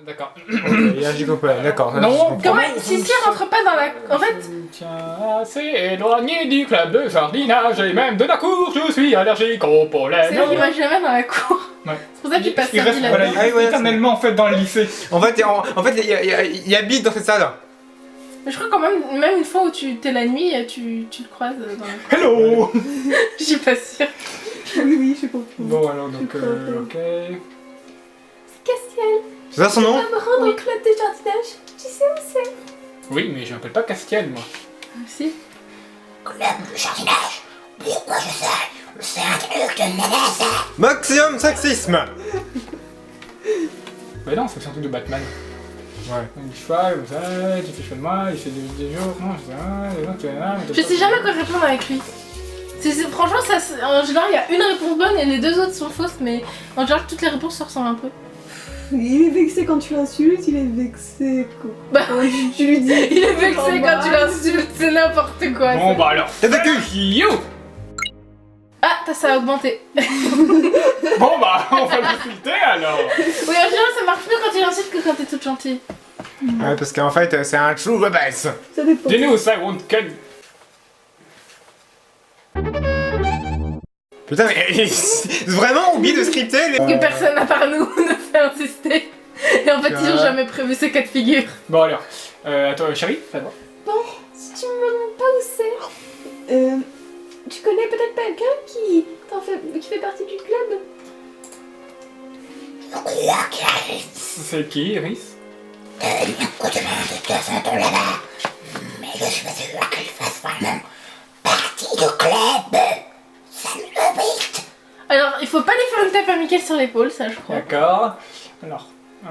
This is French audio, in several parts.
D'accord. Ok, là j'ai compris, d'accord. Non, Comment si rentre pas dans la... En fait, Tiens, assez éloigné du club de jardinage et même de la cour, je suis allergique au pollen. c'est vrai qu'il va jamais dans la cour. Ouais. C'est pour ça qu'il passe Il sa reste vie voilà, là-dedans. il reste ouais, éternellement en fait dans le lycée. En fait, il habite dans cette salle. Mais je crois quand même une fois où tu t'es la nuit, tu le croises dans la... Hello. Je suis pas sûre. Oui, j'ai compris. Bon alors donc crois ok. Castiel, C'est ça son nom? va me rendre au club de jardinage. Tu sais où c'est? Oui mais je m'appelle pas Castiel moi. Si. Club de jardinage. Pourquoi je sais? C'est un truc de menace. Maximum sexisme. Mais non, c'est un truc de Batman. Ouais. Il cheval, comme ça, tu fais cheval de moi, il fait des jours, non, je sais pas, les autres, tu es là, Je sais jamais quoi répondre avec lui. Franchement, en général, il y a une réponse bonne et les deux autres sont fausses, mais en général, toutes les réponses se ressemblent un peu. Il est vexé quand tu l'insultes, il est vexé Bah, quand tu lui dis. il est vexé quand tu l'insultes, c'est n'importe quoi. Bon ça. bah alors, Tête de cul. yo. Ah, ça a augmenté. Bon bah, on va l'insulter alors. Oui, en général, ça marche mieux quand tu l'insultes que quand t'es toute gentille. Ouais, parce qu'en fait, c'est un true rebels. Ça dépend. Denous, I won't kill. Putain, mais c'est vraiment oublié de scripter les... Que personne à part nous ne fait insister. Et en fait, ils ont jamais prévu ces cas de figure. Bon alors, attends, chérie, ça va? Si tu me demandes pas où c'est, tu connais peut-être quelqu'un qui fait partie du club? Je crois qu'il arrive. C'est qui, Iris? Beaucoup de monde de temps en temps là-bas. Mais je suis pas sûr qu'il fasse vraiment partie du club. Ça le bite. Alors, il faut pas lui faire une tape à Mickaël sur l'épaule, ça je crois. D'accord. Alors,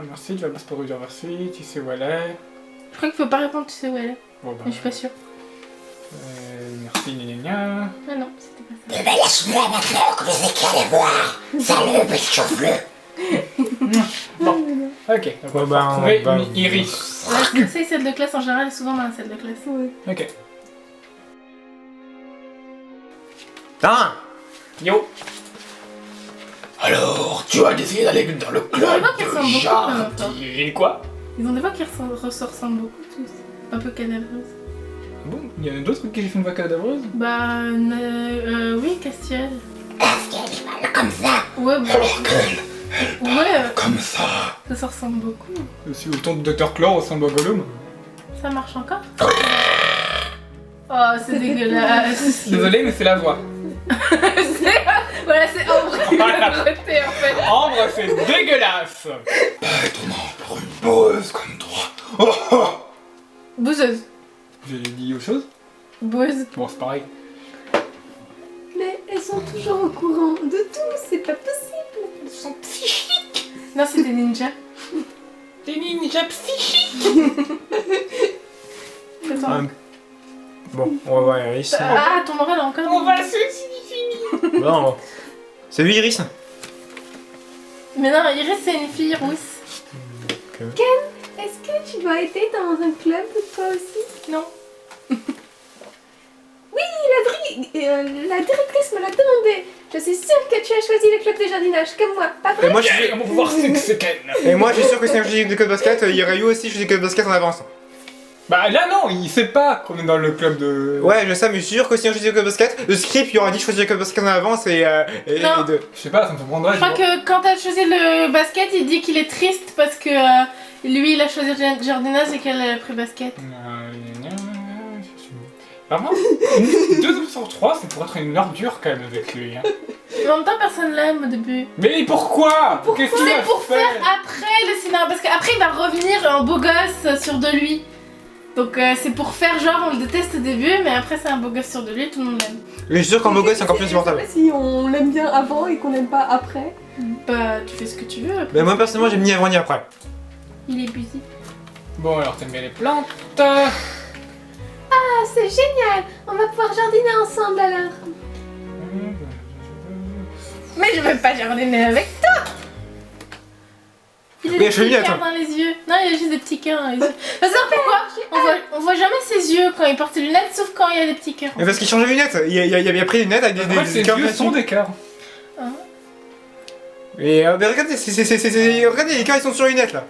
merci, tu vas passer pour dire merci, tu sais où elle est. Je crois qu'il faut pas répondre, tu sais où elle est. Bon bah, Mais je suis pas sûre. merci, gna gna gna. Ah non, c'était pas ça. Eh ben laisse-moi maintenant que je sais qui aller voir. Ça le bite chevelu. Bon, ok, donc on Bon, va bah, retrouver on va- une Iris. La salle de classe en général est souvent dans la salle de classe. Ouais. Ok. Putain. Yo. Alors, tu as décidé d'aller dans le Ils ont des voix qui ressemblent beaucoup quand même. Et quoi? Ils ont des voix qui se ressemblent beaucoup tous. Un peu cadavreuses. Bon, il y en a d'autres qui font une voix cadavreuse? Bah, oui, Castiel. Castiel, il parle comme ça. Ouais, bah, Alors qu'elle, ouais, comme ça. ça se ressemble beaucoup. Aussi autant de Dr. Claw ressemble à Gollum. Ça marche encore? Oh, c'est dégueulasse. Désolé, mais c'est la voix. Voilà, c'est Ambre qui Voilà. l'a traité en fait. Ambre, c'est dégueulasse! Étonnant pour une boeuse comme toi. Oh, oh. Bouseuse. J'ai dit autre chose? Bouseuse. Bon, c'est pareil. Mais elles sont toujours au courant de tout, c'est pas possible. Ils sont psychiques. Non, c'est des ninjas. Des ninjas psychiques! Fais-toi. Bon, on va voir Iris. Ah, ton moral a encore. On va se... Non. C'est lui Iris. Mais non, Iris, c'est une fille rousse. Est-ce que tu vas aider dans un club toi aussi? Non. La directrice me l'a demandé. Je suis sûre que tu as choisi le club de jardinage comme moi, pas vrai? Et moi, je Yeah, on va voir ce que c'est qu'elle. Et moi, je suis sûr que si on choisit le club de basket, il y aurait eu aussi choisi le club de basket en avance. Bah là non, il sait pas qu'on est dans le club de... Ouais, je sais, mais je suis sûr que si on choisit le club de basket, le script, il aurait dit choisir le club de basket en avance et Non. de... Je sais pas, ça me surprendrait. Je crois que quand t'as choisi le basket, il dit qu'il est triste parce que lui, il a choisi le jardinage et qu'elle a pris basket. Vraiment 2 sur 3, c'est pour être une ordure quand même avec lui. Hein. Mais en même temps, personne l'aime au début. Mais pourquoi? Qu'est-ce qu'il C'est a pour fait? faire après le cinéma, parce qu'après il va revenir en beau gosse sur de lui. Donc c'est pour faire genre on le déteste au début, mais après c'est un beau gosse sur de lui, tout le monde l'aime. Mais je suis sûr qu'en beau gosse, c'est encore plus Je sais supportable. pas si on l'aime bien avant et qu'on l'aime pas après. Bah tu fais ce que tu veux. Mais moi, personnellement, j'aime ni avant ni après. Il est busy. Bon alors, t'aimes bien les plantes? Ah, c'est génial! On va pouvoir jardiner ensemble alors. Mais je veux pas jardiner avec toi. Il a Mais des je suis petits miette, cœurs hein. dans les yeux. Non, il a juste des petits cœurs dans les yeux. Bah, c'est pourquoi on voit jamais ses yeux quand il porte ses lunettes, sauf quand il y a des petits cœurs. Mais parce qu'il change de lunettes, il a bien pris des lunettes avec des En fait, ses cœurs yeux dessus. sont des cœurs. Et mais regardez, regardez, les cœurs ils sont sur les lunettes là.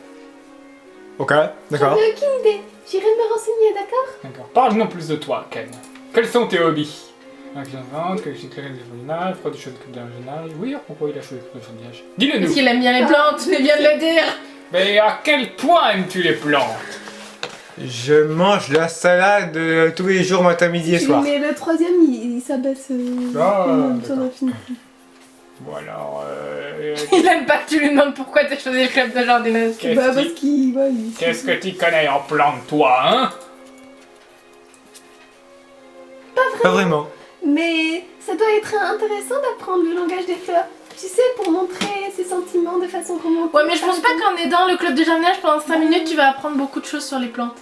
Ok, d'accord. J'avais aucune idée. J'irai me renseigner, d'accord? D'accord. Parle-nous plus de toi, Ken. Quels sont tes hobbies? Un client de vente, quelque chose de jardinage, pourquoi des choses de jardinage? Oui, pourquoi il a choisi de jardinage? Dis-le Parce nous. qu'il aime bien les plantes, mais bien de le dire. Mais à quel point aimes-tu les plantes? Je mange de la salade tous les jours, matin, midi et soir. Mais le troisième, il s'abaisse Ah, sur d'accord. l'infinité. Bon alors, Il aime pas que tu lui demandes pourquoi t'as choisi le club de jardinage. qu'est-ce Bah, que parce qu'il. Ouais, qu'est-ce que tu connais en plantes, toi, hein? Pas vraiment. Mais ça doit être intéressant d'apprendre le langage des fleurs. Tu sais, pour montrer ses sentiments de façon romantique. Ouais, mais je pense pas qu'en aidant le club de jardinage pendant 5 minutes, tu vas apprendre beaucoup de choses sur les plantes.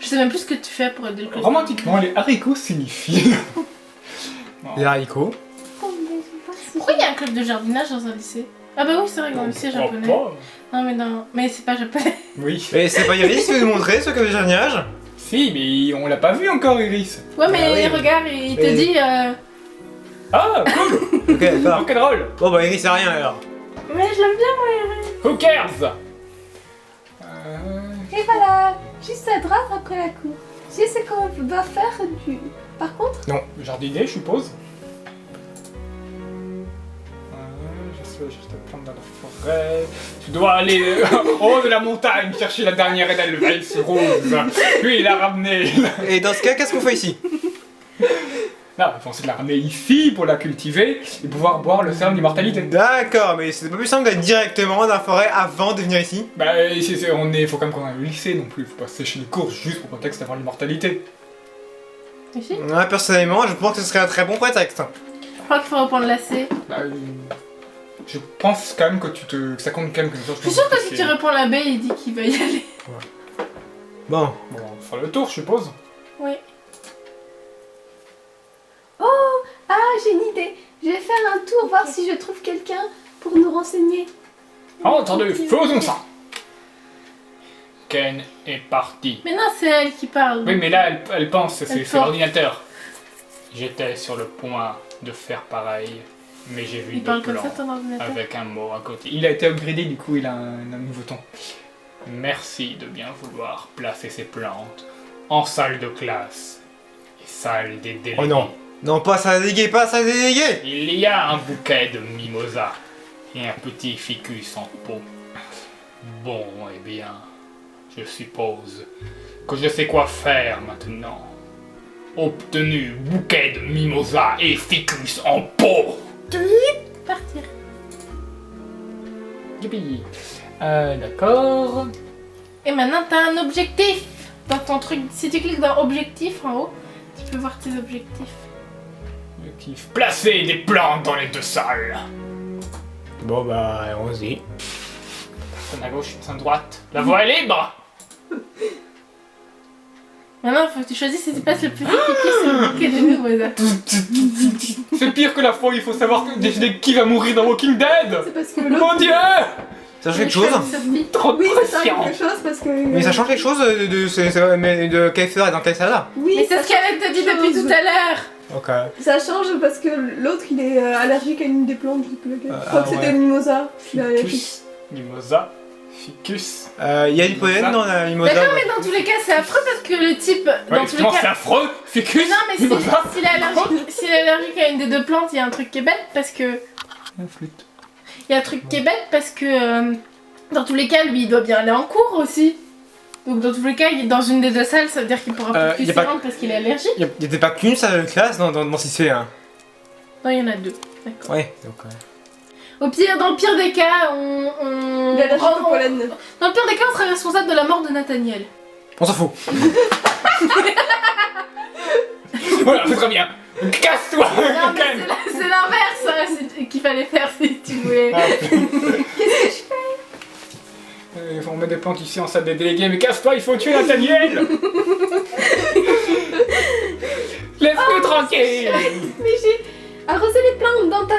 Je sais même plus ce que tu fais pour aider le club. Romantiquement, les haricots signifient... Les haricots. Oh, mais je sais pas si- Pourquoi il y a un club de jardinage dans un lycée? Ah bah oui, c'est vrai, dans un lycée japonais. pas. Non mais non, mais c'est pas japonais. Oui. Et c'est pas Iris qui veut nous montrer ce que le jardinage? Si, mais on l'a pas vu encore, Iris. Ouais, mais Ah oui. regarde, il te Et- dit... Ah, cool. Ok, d'accord. Rock'n'roll. Bon bah Iris, c'est rien alors. Mais je l'aime bien, moi. Who cares? Et voilà, juste à droite après la cour. Tu sais ce qu'on doit faire du. Par contre, Jardinier, je suppose. Je suis juste à plante dans la forêt. Tu dois aller en haut de la montagne chercher la dernière Edelweiss rose. Lui, il l'a ramené. Et dans ce cas, qu'est-ce qu'on fait ici? Là, ils vont essayer de la ramener ici pour la cultiver et pouvoir boire le sérum d'immortalité. D'accord, mais c'est pas plus simple d'aller directement dans la forêt avant de venir ici? Bah, faut quand même qu'on ait le lycée non plus. Faut pas sécher les courses juste pour prétexte d'avoir l'immortalité. Ici. Ouais, personnellement, je pense que ce serait un très bon prétexte. Je crois qu'il faut reprendre la C. Bah, je pense quand même que que ça compte quand même quelque chose. Je suis sûre que si tu réponds la B, il dit qu'il va y aller. Bon. Bon, on va faire le tour, je suppose. Oui. j'ai une idée. Je vais faire un tour voir si je trouve quelqu'un pour nous renseigner. Entendu, faisons ça. Ken est parti. Mais non, c'est elle qui parle. Oui, mais là, elle pense, Elle c'est pense. l'ordinateur. J'étais sur le point de faire pareil, mais j'ai vu Il deux parle comme plans ça, ton ordinateur. avec un mot à côté. Il a été upgradé, du coup, il a un nouveau ton. Merci de bien vouloir placer ces plantes en salle de classe et salle des délégués. Oh non. Non, pas ça délégué, pas ça délégué. Il y a un bouquet de mimosa et un petit ficus en pot. Bon, eh bien, je suppose que je sais quoi faire maintenant. Obtenu bouquet de mimosa et ficus en pot. Partir. Youpi. D'accord. Et maintenant, t'as un objectif dans ton truc. Si tu cliques dans objectif en haut, tu peux voir tes objectifs. Objectif. Placer des plantes dans les deux salles. Bon bah, allons-y. Personne à gauche, personne à droite. La voie est libre. Maintenant, il faut que tu choisisses si tu passes le plus efficace sur le bouquet de mimosa. C'est pire que la fois, il faut savoir décider qui va mourir dans Walking Dead. C'est parce que l'autre. Mon Dieu. Ça change quelque chose? Sophie. Trop de Oui, ça change pression. quelque chose parce que. Mais ça change quelque chose de quelle fleur et dans quelle salade? Oui, Mais c'est ça ce qu'elle te dit change depuis quelque tout à l'heure. Ok. Ça change parce que l'autre il est allergique à une des plantes. Je sais plus laquelle. Je crois que ouais. c'était le mimosa. Il est allergique. Ficus. Mimosa. Ficus. Il y a du pollen dans la mimosa? D'accord, mais dans tous les cas, c'est affreux parce que le type. Ouais, Dans tous les effectivement, c'est cas. affreux. Ficus. Mais non, mais Mimosa. s'il est allergique à une des deux plantes, il y a un truc qui est bête parce que. La flûte. Il y a un truc qui est bête parce que. Dans tous les cas, lui, il doit bien aller en cours aussi. Donc, dans tous les cas, il est dans une des deux salles, ça veut dire qu'il pourra plus y a s'y pas- rendre parce qu'il est allergique. Il y avait pas qu'une salle de classe dans 6C, hein? Non, il y en a deux. D'accord. Ouais, donc. Au pire, dans le pire des cas, on. Il est allergique au pollen. Dans le pire des cas, on serait responsable de la mort de Nathaniel. On s'en fout. Voilà, c'est très bien. Casse-toi. Non, mais Ken. c'est l'inverse qu'il fallait faire si tu voulais. Ah. On met des plantes ici en salle des délégués, mais casse-toi, il faut tuer Nathaniel. Laisse-nous tranquille. Mais j'ai arrosé les plantes dans ta.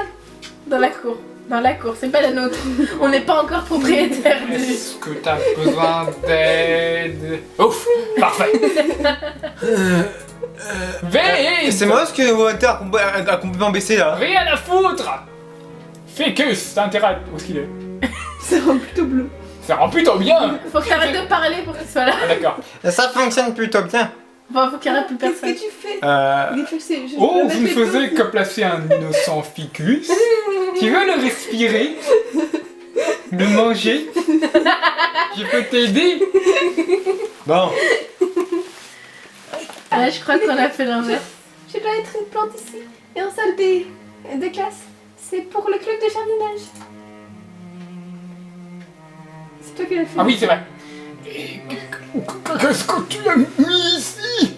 Dans la cour. Dans la cour, c'est pas la nôtre. On n'est pas encore propriétaire de. Est-ce que t'as besoin d'aide? Ouf, parfait. Vite. C'est moi ce que mon moniteur a complètement baissé là. Rien à foutre. Ficus, t'as intérêt à... Où est-ce qu'il est? C'est un plutôt bleu. Ça rend plutôt bien. Faut que t'arrêtes de parler pour qu'il soit là. Ah, d'accord. Ça fonctionne plutôt bien. Bon, faut qu'il n'y ait plus Qu'est-ce personne. que tu fais Euh... Oh, vous ne faisiez que placer un innocent ficus. Tu veux le respirer? Le manger? Je peux t'aider? Bon, Ouais, je crois qu'on a fait l'inverse. Je dois être une plante ici, et en salle de classe. C'est pour le club de jardinage. C'est toi qui l'as fait. Ah oui, c'est vrai. Et qu'est-ce que tu as mis ici?